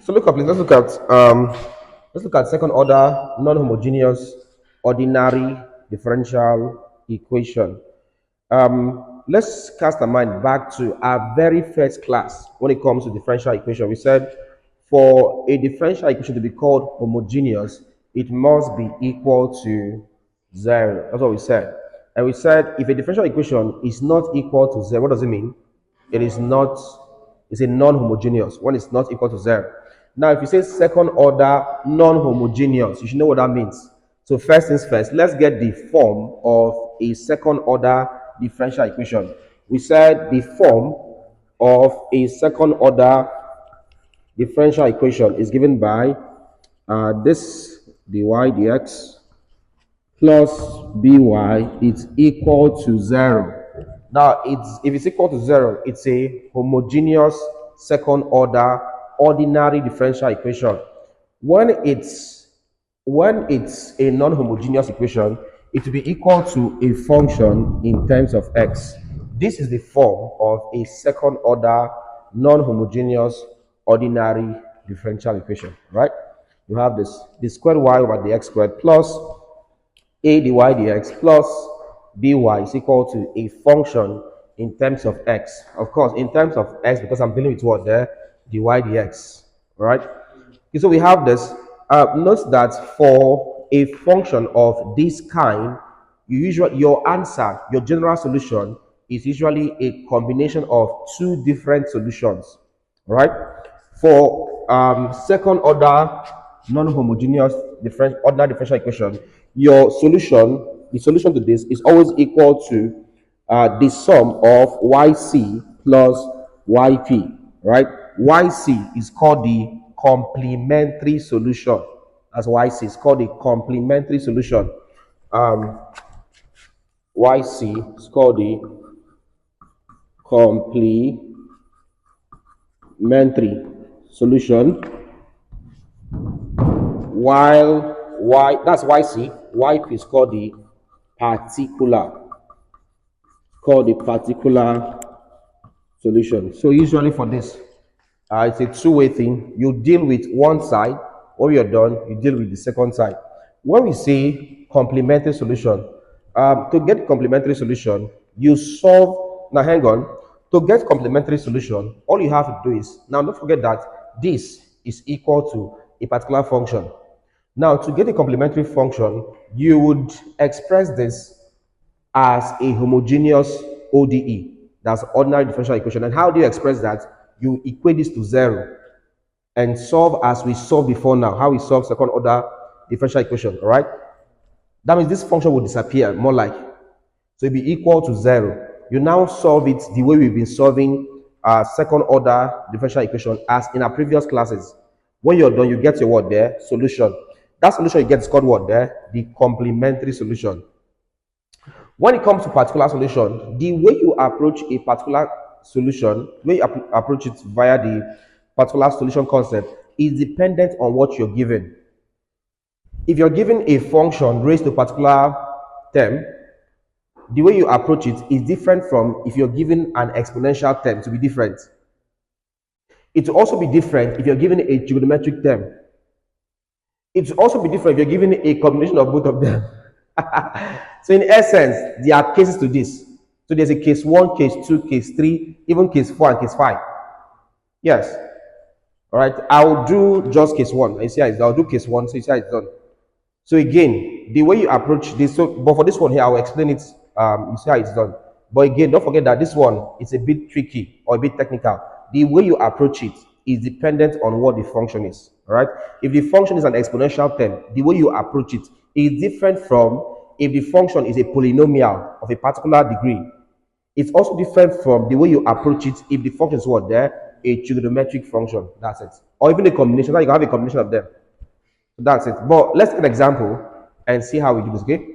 So look up, please. Let's look at second order non-homogeneous ordinary differential equation. Let's cast our mind back to our very first class when it comes to differential equation. We said for a differential equation to be called homogeneous, it must be equal to zero. That's what we said. And we said if a differential equation is not equal to zero, what does it mean? It is not, it's a non-homogeneous when it's not equal to zero. Now, if you say second order non-homogeneous, you should know what that means. So first things first, let's get the form of a second order differential equation. We said the form of a second order differential equation is given by this dy dx plus by is equal to zero. Now, if it's equal to zero, it's a homogeneous second order ordinary differential equation. When it's when it's a non-homogeneous equation, it will be equal to a function in terms of x. This is the form of a second order non-homogeneous ordinary differential equation, right? You have this the squared y over the x squared plus a dy dx plus by is equal to a function in terms of x. Of course, in terms of x, because I'm dealing with what there? Dy dx, right? Okay, so we have this. Note that for a function of this kind, your answer, your general solution is usually a combination of two different solutions, right? For second order non-homogeneous ordinary differential equation, your solution, the solution to this is always equal to the sum of yc plus yp, right? Yc is called the complementary solution. That's yc is called the complementary solution. Um, yc is called the complementary solution, while y that's yc, yp is particular called the particular solution. So usually for this, it's a two-way thing. You deal with one side. When you're done, you deal with the second side. When we say complementary solution, to get complementary solution, you solve. Now, hang on. To get complementary solution, all you have to do is, now don't forget that this is equal to a particular function. Now, to get a complementary function, you would express this as a homogeneous ODE. That's ordinary differential equation. And how do you express that? You equate this to zero and solve as we solved before now, how we solve second order differential equation, all right? That means this function will disappear, more like. So it'll be equal to zero. You now solve it the way we've been solving second order differential equation as in our previous classes. When you're done, you get your what there? Solution. That solution you get is called what there? The complementary solution. When it comes to particular solution, the way you approach a particular solution, when you approach it via the particular solution concept, is dependent on what you're given. If you're given a function raised to a particular term, the way you approach it is different from if you're given an exponential term to be different. It will also be different if you're given a trigonometric term. It will also be different if you're given a combination of both of them. So in essence, there are cases to this. So there's a case 1, case 2, case 3, even case 4 and case 5. Yes. All right. I'll do just case 1. You see how it's done. I'll do case 1, so you see how it's done. So again, the way you approach this, so but for this one here, I'll explain it. You see how it's done. But again, don't forget that this one is a bit tricky or a bit technical. The way you approach it is dependent on what the function is. All right. If the function is an exponential term, the way you approach it is different from if the function is a polynomial of a particular degree. It's also different from the way you approach it if the function is what there? A trigonometric function. That's it. Or even a combination. Now you can have a combination of them. So that's it. But let's take an example and see how we do this, okay?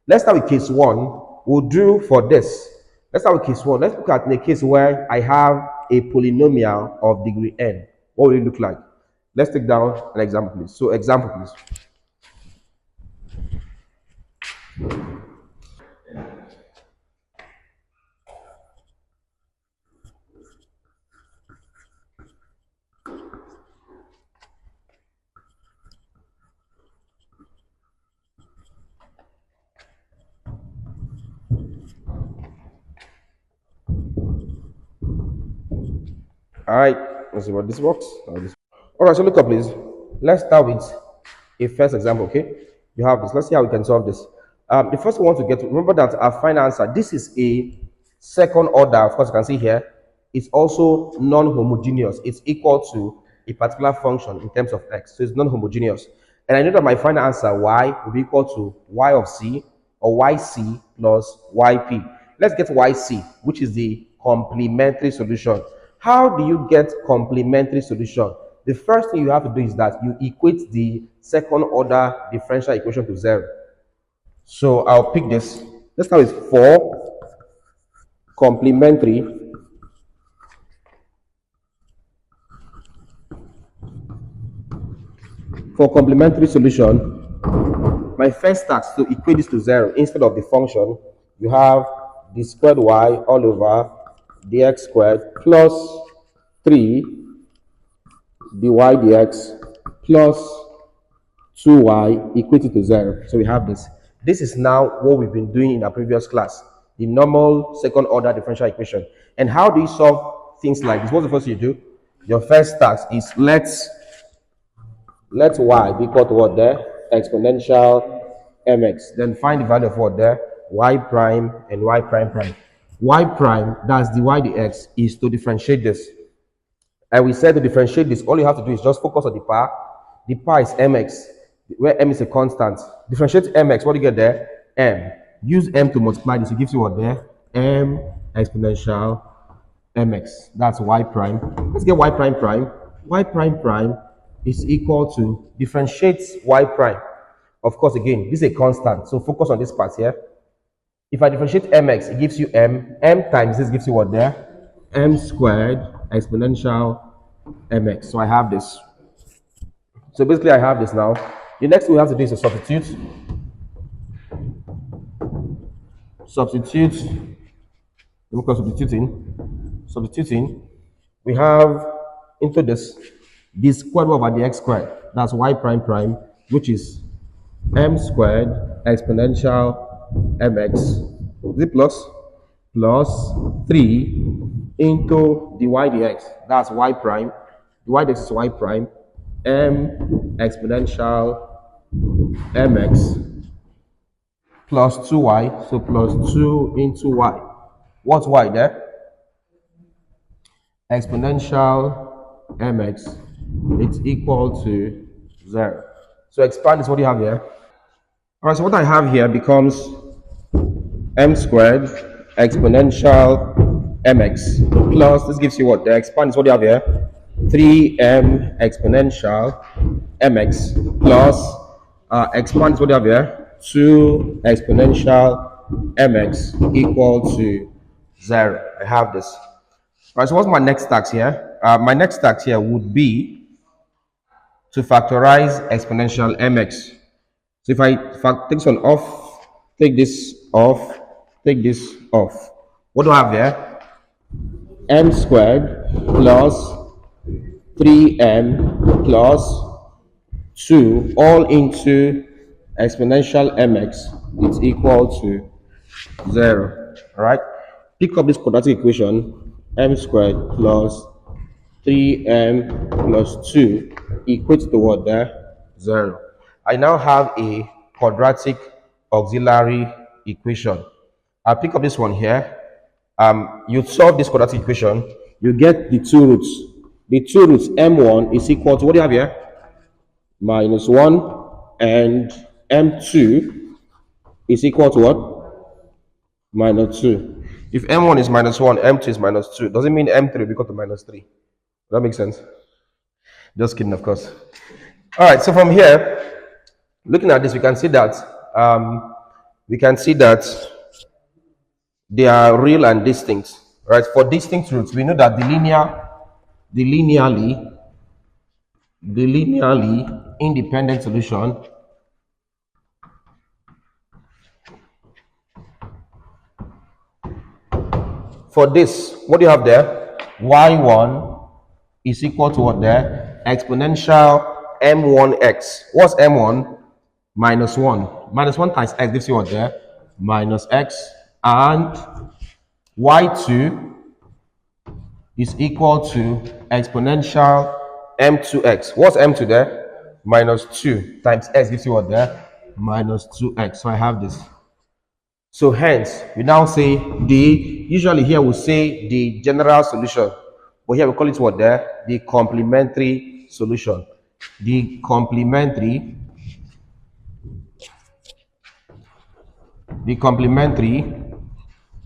Let's start with case 1. We'll do for this. Let's start with case 1. Let's look at the case where I have a polynomial of degree n. What will it look like? Let's take down an example, please. So example, please. All right, let's see what this works. All right, so look up, please. Let's start with a first example, okay? You have this. Let's see how we can solve this. The first one we want to get to, remember that our final answer, this is a second order, of course, you can see here, it's also non-homogeneous. It's equal to a particular function in terms of x. So it's non-homogeneous. And I know that my final answer, y, will be equal to y of c or yc plus yp. Let's get yc, which is the complementary solution. How do you get complementary solution? The first thing you have to do is that you equate the second order differential equation to zero. So I'll pick this. Let's start with 4 complementary. For complementary solution, my first task to equate this to zero instead of the function, you have the squared y all over dx squared plus 3 dy dx plus 2y equated to 0. So we have this. This is now what we've been doing in our previous class, the normal second order differential equation. And how do you solve things like this? What's the first thing you do? Your first task is let y be equal to what there? Exponential mx. Then find the value of what there? Y prime and y prime prime. Y prime, that's dy dx, is to differentiate this. And we said to differentiate this, all you have to do is just focus on the power. The power is mx, where m is a constant. Differentiate mx, what do you get there? M. Use m to multiply this, it gives you what there? M exponential mx. That's y prime. Let's get y prime prime. Y prime prime is equal to differentiate y prime. Of course, again, this is a constant, so focus on this part here. If I differentiate mx, it gives you m. M times this gives you what there? M squared exponential mx. So I have this. So basically, I have this now. The next thing we have to do is to substitute. Substitute. Look at substituting. Substituting. We have into this squared over the x squared. That's y prime prime, which is m squared exponential mx. Is it plus 3 into dy dx. That's y prime. Dy dx is y prime. M exponential mx plus 2y. So plus 2 into y. What's y there? Exponential mx. It's equal to 0. So expand this. What do you have here? All right, so what I have here becomes m squared exponential mx plus, this gives you what? The expand is what you have here? 3m exponential mx plus, expand is what you have here? 2 exponential mx equal to 0. I have this. All right, so what's my next task here? My next task here would be to factorize exponential mx. So if I take this one off, take this off, take this off. What do I have here? M squared plus 3m plus 2 all into exponential mx is equal to 0. All right? Pick up this quadratic equation, m squared plus 3m plus 2 equates to what there? 0. I now have a quadratic auxiliary equation. I'll pick up this one here. You solve this quadratic equation, you get the two roots. The two roots, m1 is equal to, what do you have here? Minus 1, and m2 is equal to what? Minus 2. If m1 is minus 1, m2 is minus 2, does it mean m3 will be equal to minus 3? Does that make sense? Just kidding, of course. All right, so from here, looking at this, we can see that they are real and distinct. Right? For distinct roots, we know that the linearly independent solution for this, what do you have there? Y1 is equal to what there? Exponential m1x. What's m1? Minus 1. Minus 1 times x gives you what there? Minus x. And y2 is equal to exponential m2x. What's m2 there? Minus 2 times x gives you what there? Minus 2x. So I have this. So hence, we now say usually here we say the general solution, but here we call it what there? The complementary solution. The complementary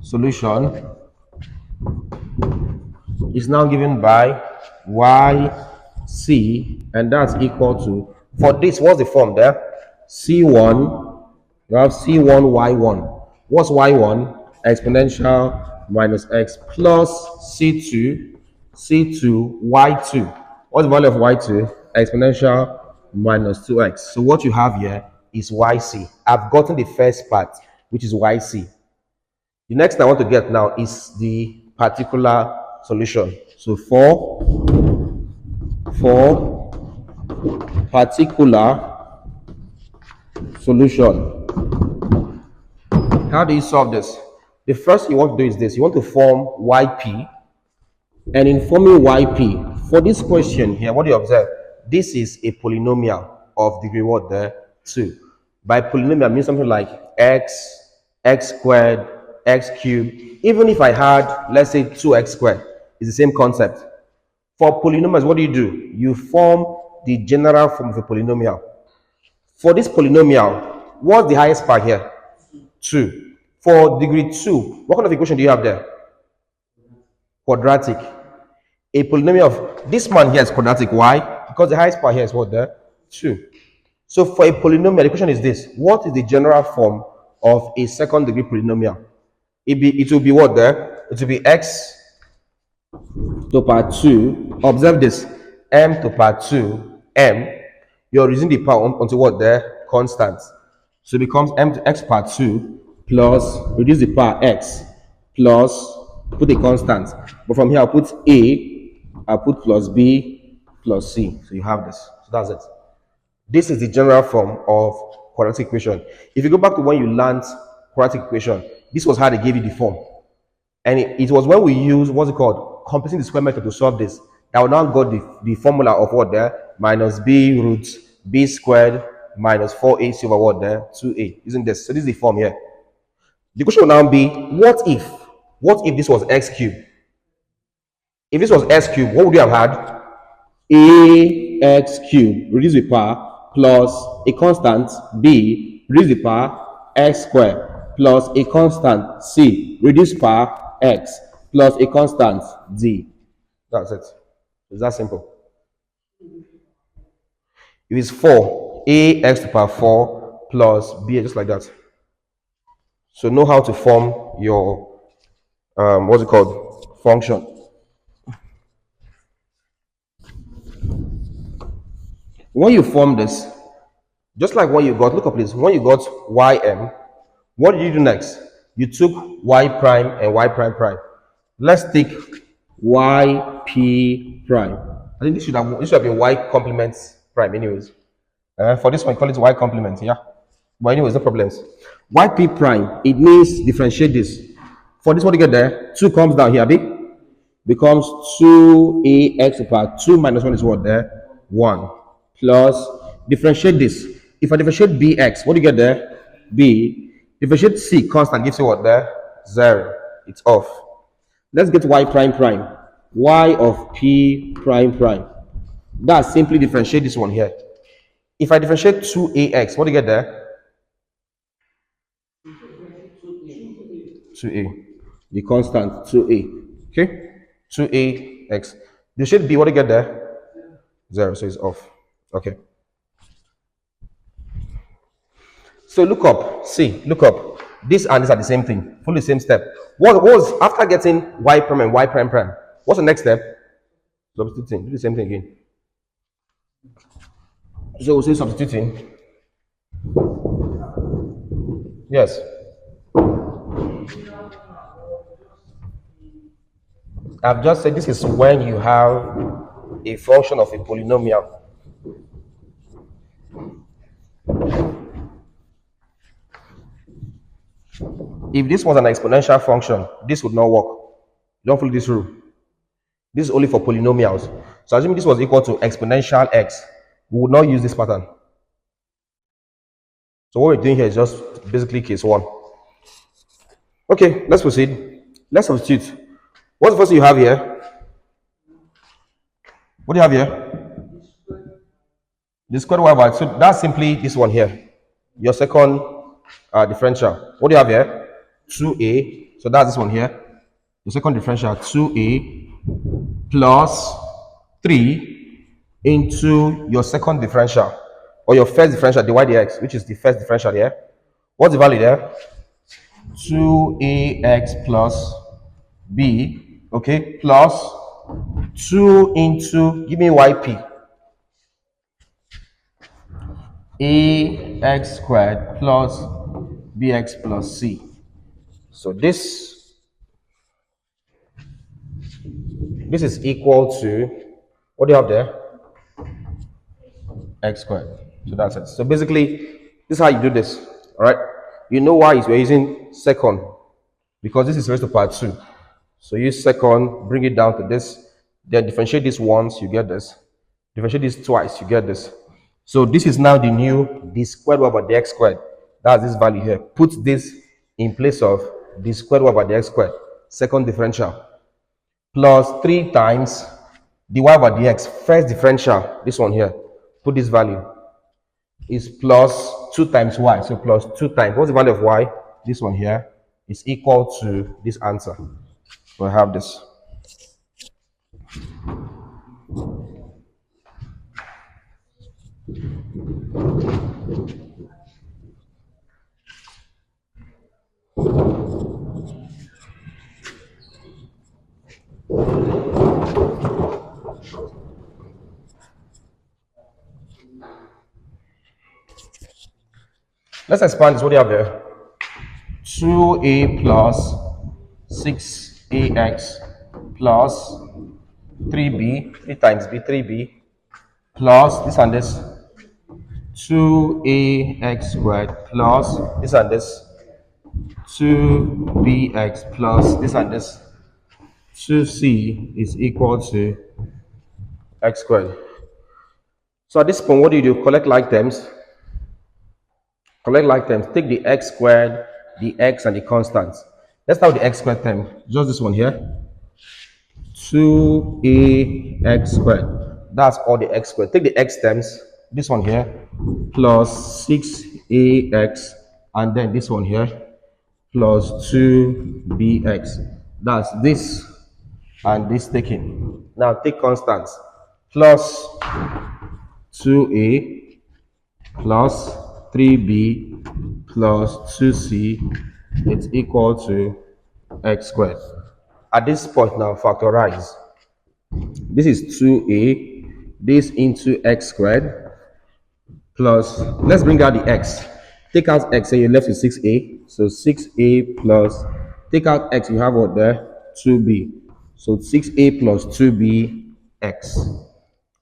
solution is now given by yc, and that's equal to, for this, what's the form there? C1, we have C1y1. What's y1? Exponential minus x plus C2 y2. What's the value of y2? Exponential minus 2x. So what you have here is yc. I've gotten the first part, which is yc. The next thing I want to get now is the particular solution. So for particular solution, how do you solve this? The first thing you want to do is this. You want to form yp, and in forming yp, for this question here, what do you observe? This is a polynomial of degree what there? 2. By polynomial, I mean something like x squared, x cubed. Even if I had, let's say, 2x squared, it's the same concept. For polynomials, what do? You form the general form of a polynomial. For this polynomial, what's the highest part here? 2. For degree 2, what kind of equation do you have there? Quadratic. A polynomial of this man here is quadratic. Why? Because the highest part here is what there? 2. So for a polynomial, the question is this: what is the general form of a second degree polynomial? It will be what there? It will be x to power 2. Observe this: m to power 2 m. You're using the power onto what there? Constant. So it becomes m to x power 2 plus, reduce the power x, plus, put a constant. But from here I'll put I'll put plus b plus c. So you have this. So that's it. This is the general form of quadratic equation. If you go back to when you learned quadratic equation, this was how they gave you the form. And it was when we used, what's it called? Computing the square method to solve this. That we now got the formula of what there? Minus b root b squared minus 4ac over what there? 2a. Isn't this? So this is the form here. The question will now be, what if this was x cubed? If this was x cubed, what would you have had? Ax cubed, reduce the power, plus a constant b, reduce the power, x squared, plus a constant c, reduce power, x, plus a constant d. That's it. It's that simple. If it's 4, ax to the power 4 plus b, just like that. So know how to form your, what's it called? Function. When you form this, just like when you got, look up please, when you got ym, what did you do next? You took y prime and y prime prime. Let's take yp prime. I think this should have been y complement prime anyways. For this one, call it y complement, yeah. But anyways, no problems. Yp prime, it means differentiate this. For this one to get there, 2 comes down here, big. Becomes 2ax to the power 2 minus 1 is what there? 1. Plus, differentiate this. If I differentiate bx, what do you get there? B. Differentiate c, constant, gives you what there? 0. It's off. Let's get y prime prime. Y of p prime prime. That's simply differentiate this one here. If I differentiate 2ax, what do you get there? 2a. The constant 2a. Okay? 2ax. Differentiate b, what do you get there? 0. So it's off. Okay. So look up. See, look up. This and this are the same thing. Follow the same step. What was after getting y prime and y prime prime? What's the next step? Substituting. Do the same thing again. So we'll say substituting. Yes. I've just said this is when you have a function of a polynomial. If this was an exponential function, this would not work. Don't follow this rule. This is only for polynomials. So assuming this was equal to exponential x, we would not use this pattern. So what we're doing here is just basically case 1. Okay, let's proceed. Let's substitute. What's the first thing you have here? What do you have here? The squared y by, so that's simply this one here. Your second differential. What do you have here? 2a. So that's this one here. The second differential, 2a plus 3 into your second differential, or your first differential, dy dx, which is the first differential here. What's the value there? 2ax plus b, okay, plus 2 into, give me yp, ax squared plus bx plus c. So this is equal to, what do you have there? X squared. So that's it. So basically, this is how you do this. All right. You know why we're using second, because this is raised to power 2. So use second, bring it down to this, then differentiate this once, you get this. Differentiate this twice, you get this. So this is now the new d squared over dx squared. That's this value here. Put this in place of d squared over dx squared, second differential, plus 3 times dy over dx, first differential, this one here. Put this value is plus 2 times y. So plus 2 times, what's the value of y? This one here is equal to this answer. We'll have this. Let's expand this. What do you have there? 2a plus 6ax plus 3b, 3 times b, 3b, plus this and this, 2ax squared plus this and this, 2bx plus this and this, 2c is equal to x squared. So at this point, what do? Collect like terms. Collect like terms. Take the x squared, the x, and the constants. Let's start with the x squared term. Just this one here. 2ax squared. That's all the x squared. Take the x terms. This one here. Plus 6ax. And then this one here. Plus 2bx. That's this and this taken. Now take constants. Plus 2a plus 3b plus 2c, it's equal to x squared. At this point now, factorize. This is 2a, this into x squared, plus, let's bring out the x. Take out x and you're left with 6a. So 6a plus, take out x, you have what there? 2b. So 6a plus 2b x.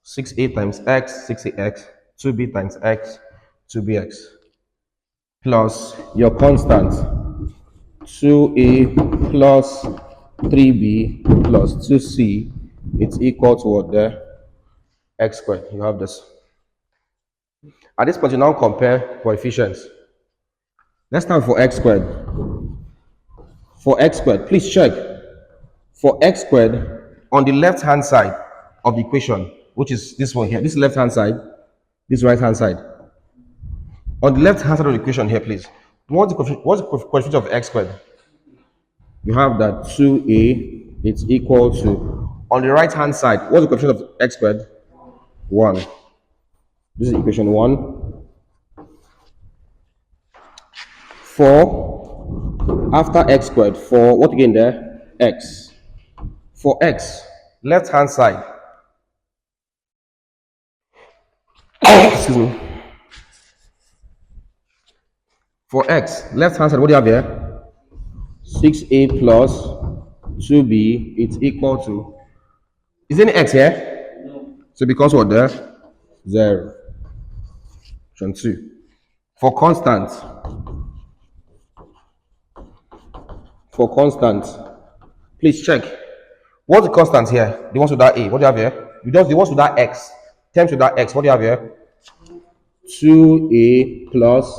6a times x, 6ax, 2b times x, 2bx, plus your constant, 2a plus 3b plus 2c, it's equal to what there? X squared. You have this. At this point, you now compare coefficients. Let's start for x squared. For x squared, please check. For x squared, on the left-hand side of the equation, which is this one here, this left-hand side, this right-hand side. On the left-hand side of the equation here, please. What's the coefficient of x squared? You have that 2a, it's equal to, on the right-hand side, what's the coefficient of x squared? 1. This is equation 1. 4, after x squared, 4, what again there? X. For x, left-hand side, excuse me. For x, left-hand side, what do you have here? 6a plus 2b, it's equal to, is there any x here? No. So because what there? 0. Option 2. For constant, please check. What's the constant here? The ones with that a. What do you have here? You just the ones with that x. Terms with that x. What do you have here? 2a plus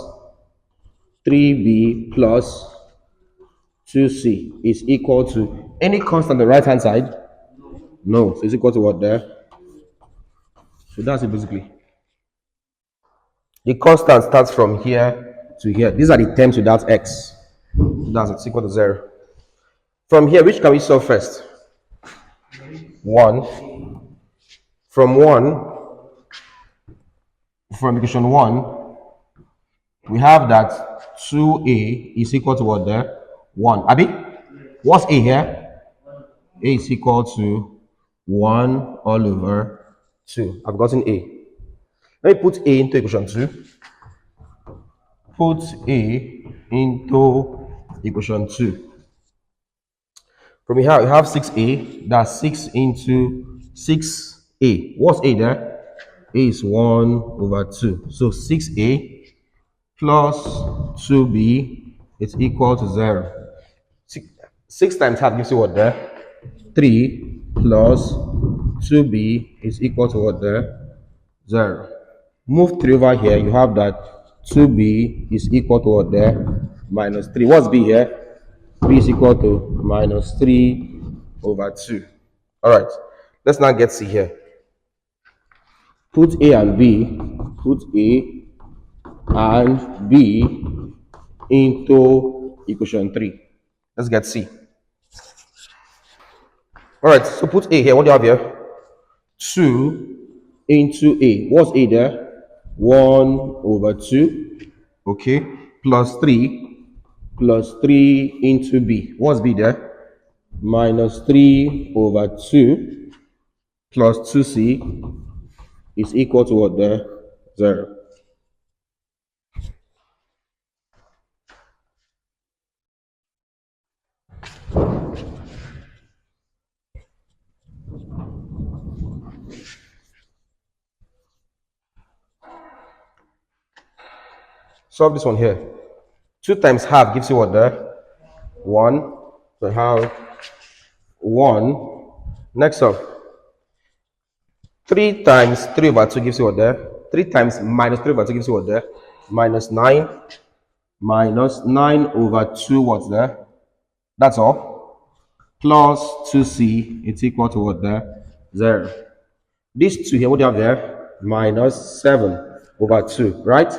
3b plus 2c is equal to any constant on the right hand side. No, so it's equal to what there? So that's it basically. The constant starts from here to here. These are the terms without x. So that's it's equal to 0. From here, which can we solve first? 1. From 1, from equation 1, we have that 2a is equal to what there? 1. Abi, what's a here? A is equal to 1 all over 2. I've gotten a. Let me put a into equation 2. Put a into equation 2. From here, we have 6a. That's 6 into 6a. What's a there? A is 1 over 2. So 6a plus 2b is equal to 0. 6 times half gives you what there? 3 plus 2b is equal to what there? 0. Move 3 over here, you have that 2b is equal to what there? Minus 3. What's b here? B is equal to minus 3 over 2. Alright, let's now get c here. Put a and b, put a and b into equation 3. Let's get c. Alright, so put a here. What do you have here? 2 into a. What's a there? 1 over 2. Okay. Plus 3. Plus 3 into b. What's b there? Minus 3 over 2 plus 2c is equal to what there? 0. Solve this one here. 2 times half gives you what there? 1. So have 1. Next up, 3 times 3 over 2 gives you what there? 3 times minus 3 over 2 gives you what there? Minus 9. Minus 9 over 2 what's there? That's all. Plus 2c, it's equal to what there? 0. These 2 here, what do you have there? Minus 7 over 2, right?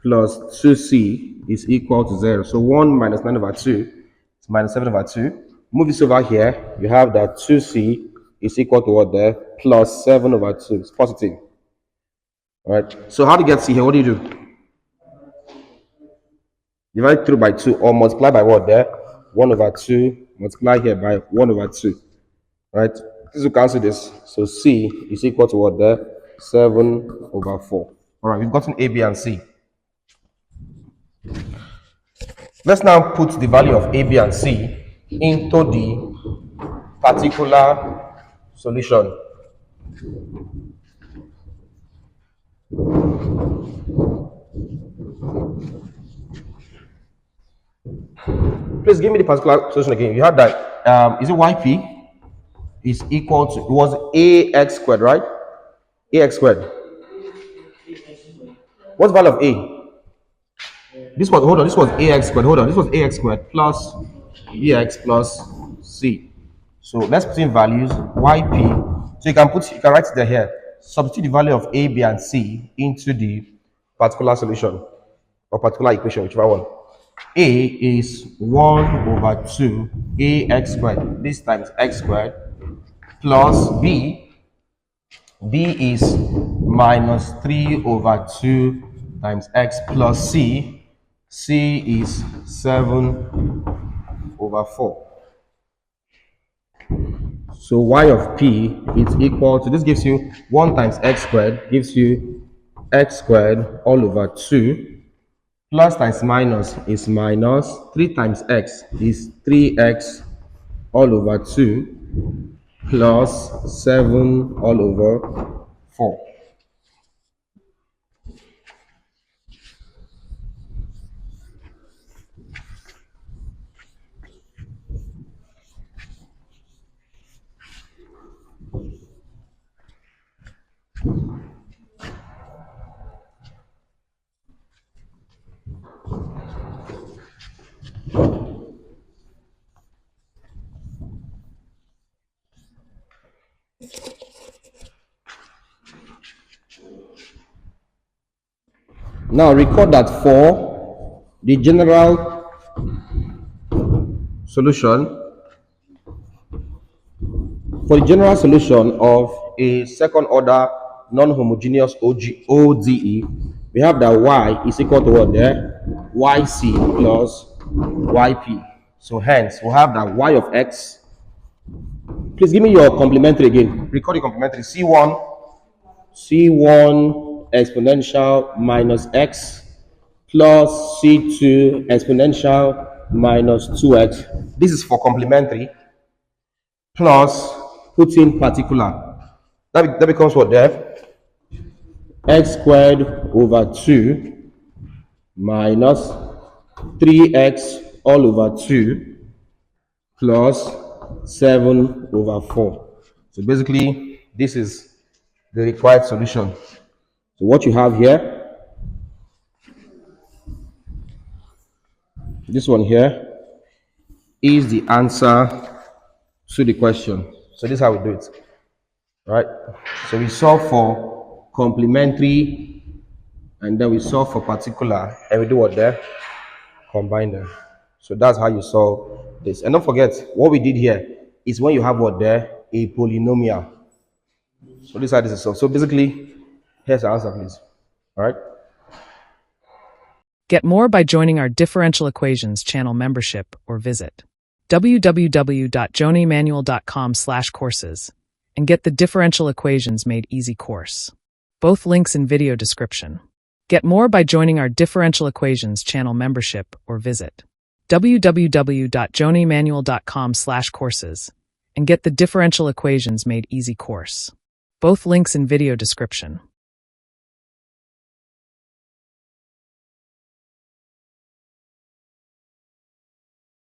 Plus 2c is equal to 0. So 1 minus 9 over 2 is minus 7 over 2. Move this over here, you have that 2c is equal to what there? Plus 7 over 2. It's positive. Alright, so how to get c here? What do? Divide through by 2 or multiply by what there? 1 over 2. Multiply here by 1 over 2. Right? This will cancel this. So c is equal to what there? 7 over 4. Alright, we've gotten a, b, and c. Let's now put the value of a, b, and c into the particular solution. Please give me the particular solution again. You have that, is it yp is equal to, it was ax squared, right? Ax squared. What's the value of a? This was, hold on, this was ax squared. Hold on, this was ax squared plus bx plus c. So let's put in values yp. So you can write it there here. Substitute the value of a, b, and c into the particular solution or particular equation, whichever one. A is 1 over 2 ax squared. This times x squared plus b is minus 3 over 2 times x plus c is 7 over 4. So y of p is equal to, this gives you 1 times x squared, gives you x squared all over 2, plus times minus is minus, 3 times x is 3x all over 2, plus 7 all over 4. Now record that for the general solution, of a second order non-homogeneous ODE, we have that y is equal to what there? Yc plus yp. So hence, we'll have that y of x. Please give me your complementary again. Record the complementary. C1 exponential minus x plus C2 exponential minus 2x. This is for complementary. Plus, put in particular. That becomes what there? X squared over 2 minus 3x all over 2 plus 7 over 4. So basically, this is the required solution. So what you have here, this one here, is the answer to the question. So this is how we do it, right? So we solve for complementary, and then we solve for particular, and we do what there? Combine them. So that's how you solve this. And don't forget, what we did here is when you have what there? A polynomial. So this is how this is solved. So basically, here's the answer, please. All right? Get more by joining our Differential Equations channel membership or visit www.joniemanual.com/courses and get the Differential Equations Made Easy course. Both links in video description. Get more by joining our Differential Equations channel membership or visit www.joniemanual.com/courses and get the Differential Equations Made Easy course. Both links in video description.